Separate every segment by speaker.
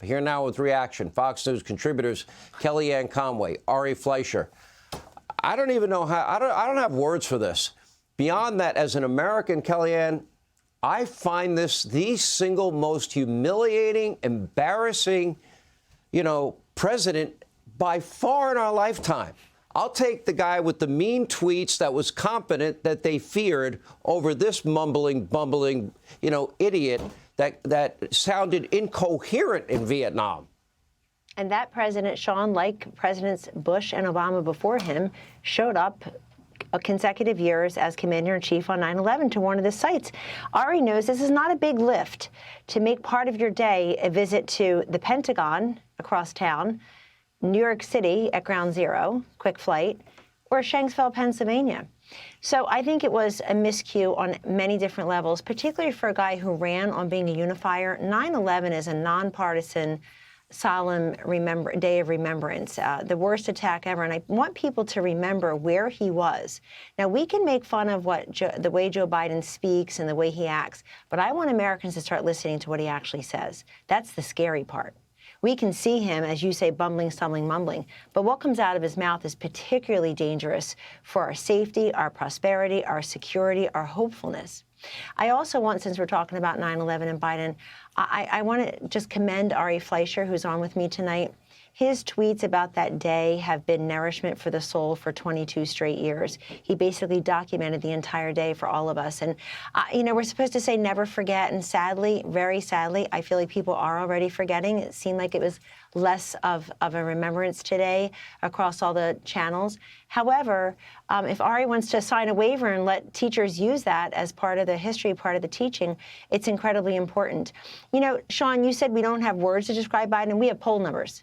Speaker 1: Trump. Here now with reaction, Fox News contributors Kellyanne Conway, Ari Fleischer. I don't even know how, I don't have words for this. Beyond that, as an American, Kellyanne, I find this the single most humiliating, embarrassing, president by far in our lifetime. I'll take the guy with the mean tweets that was competent that they feared over this bumbling, idiot that sounded incoherent in Vietnam.
Speaker 2: And that president, Sean, like Presidents Bush and Obama before him, showed up consecutive years as commander-in-chief on 9/11 to one of the sites. Ari knows this is not a big lift to make part of your day a visit to the Pentagon across town, New York City at Ground Zero, quick flight, or Shanksville, Pennsylvania. So I think it was a miscue on many different levels, particularly for a guy who ran on being a unifier. 9/11 is a nonpartisan, solemn day of remembrance, the worst attack ever. And I want people to remember where he was. Now, we can make fun of the way Joe Biden speaks and the way he acts, but I want Americans to start listening to what he actually says. That's the scary part. We can see him, as you say, bumbling, stumbling, mumbling. But what comes out of his mouth is particularly dangerous for our safety, our prosperity, our security, our hopefulness. I also want, since we're talking about 9/11 and Biden, I want to just commend Ari Fleischer, who's on with me tonight. His tweets about that day have been nourishment for the soul for 22 straight years. He basically documented the entire day for all of us. And, we're supposed to say never forget. And sadly, very sadly, I feel like people are already forgetting. It seemed like it was less of a remembrance today across all the channels. However, if Ari wants to sign a waiver and let teachers use that as part of the history, part of the teaching, it's incredibly important. Sean, you said we don't have words to describe Biden, and we have poll numbers.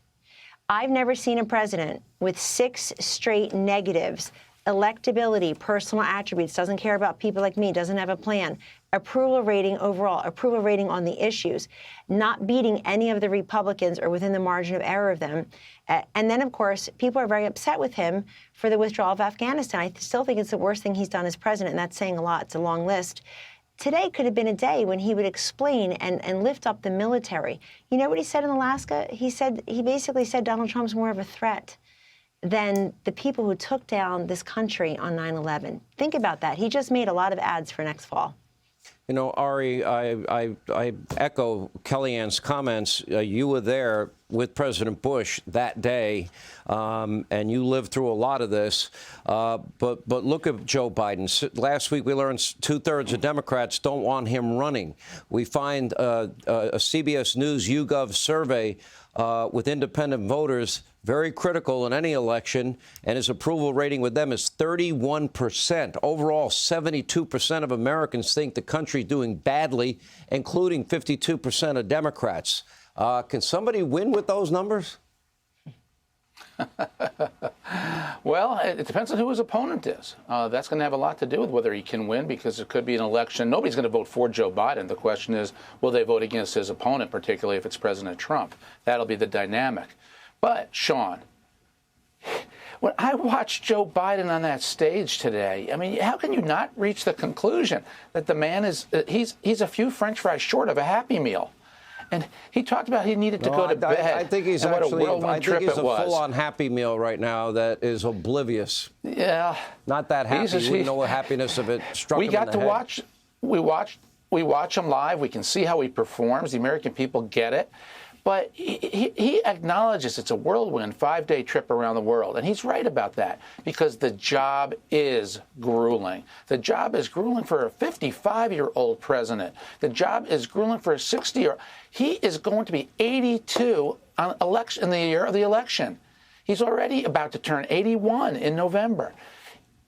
Speaker 2: I've never seen a president with 6 straight negatives: electability, personal attributes, doesn't care about people like me, doesn't have a plan, approval rating overall, approval rating on the issues, not beating any of the Republicans or within the margin of error of them. And then, of course, people are very upset with him for the withdrawal of Afghanistan. I still think it's the worst thing he's done as president, and that's saying a lot. It's a long list. Today could have been a day when he would explain and lift up the military. You know what he said in Alaska? He basically said Donald Trump's more of a threat than the people who took down this country on 9/11. Think about that. He just made a lot of ads for next fall.
Speaker 1: Ari, I echo Kellyanne's comments. You were there with President Bush that day, and you lived through a lot of this. But look at Joe Biden. Last week, we learned 2/3 of Democrats don't want him running. We find a CBS News YouGov survey with independent voters very critical in any election, and his approval rating with them is 31%. Overall, 72% of Americans think the country's doing badly, including 52% of Democrats. Can somebody win with those numbers?
Speaker 3: Well, it depends on who his opponent is. That's going to have a lot to do with whether he can win, because it could be an election. Nobody's going to vote for Joe Biden. The question is, will they vote against his opponent, particularly if it's President Trump? That'll be the dynamic. But, Sean, when I watched Joe Biden on that stage today, I mean, how can you not reach the conclusion that the man he's a few French fries short of a Happy Meal? And he talked about he needed to go to bed.
Speaker 1: I think he's a full-on Happy Meal right now that is oblivious.
Speaker 3: Yeah.
Speaker 1: Not that happy. You wouldn't know the happiness of it struck him in the head.
Speaker 3: We watch him live. We can see how he performs. The American people get it. But he acknowledges it's a whirlwind 5-day trip around the world. And he's right about that, because the job is grueling. The job is grueling for a 55-year-old president. The job is grueling for a 60-year-old. He is going to be 82 in the year of the election. He's already about to turn 81 in November.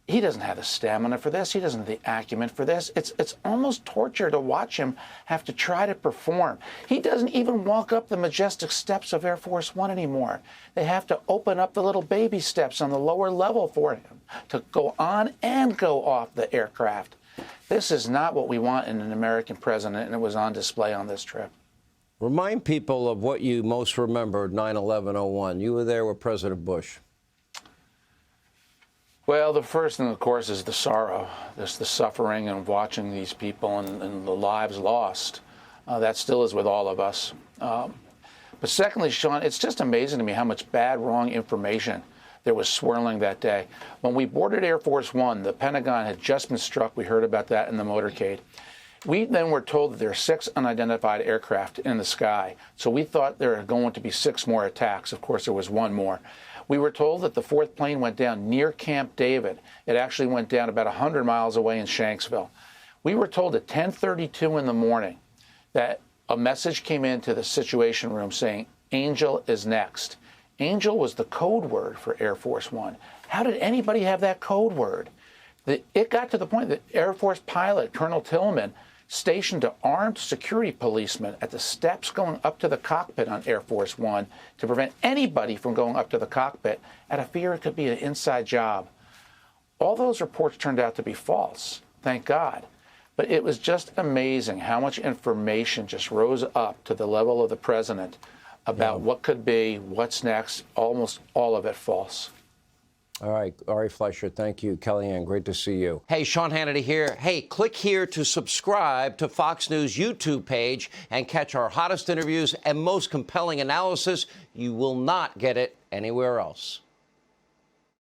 Speaker 3: He doesn't have the stamina for this. He doesn't have the acumen for this. It's almost torture to watch him have to try to perform. He doesn't even walk up the majestic steps of Air Force One anymore. They have to open up the little baby steps on the lower level for him to go on and go off the aircraft. This is not what we want in an American president, and it was on display on this trip.
Speaker 1: Remind people of what you most remembered 9/11/01. You were there with President Bush.
Speaker 3: Well, the first thing, of course, is the sorrow, just the suffering and watching these people and the lives lost. That still is with all of us. But secondly, Sean, it's just amazing to me how much bad, wrong information there was swirling that day. When we boarded Air Force One, the Pentagon had just been struck. We heard about that in the motorcade. We then were told that there are 6 unidentified aircraft in the sky. So we thought there were going to be 6 more attacks. Of course, there was 1 more. We were told that the 4th plane went down near Camp David. It actually went down about 100 miles away in Shanksville. We were told at 10:32 in the morning that a message came into the Situation Room saying, Angel is next. Angel was the code word for Air Force One. How did anybody have that code word? It got to the point that Air Force pilot Colonel Tillman stationed an armed security policeman at the steps going up to the cockpit on Air Force One to prevent anybody from going up to the cockpit out of fear it could be an inside job. All those reports turned out to be false, thank God. But it was just amazing how much information just rose up to the level of the president about what could be, what's next, almost all of it false.
Speaker 1: All right, Ari Fleischer, thank you. Kellyanne, great to see you. Hey, Sean Hannity here. Hey, click here to subscribe to Fox News YouTube page and catch our hottest interviews and most compelling analysis. You will not get it anywhere else.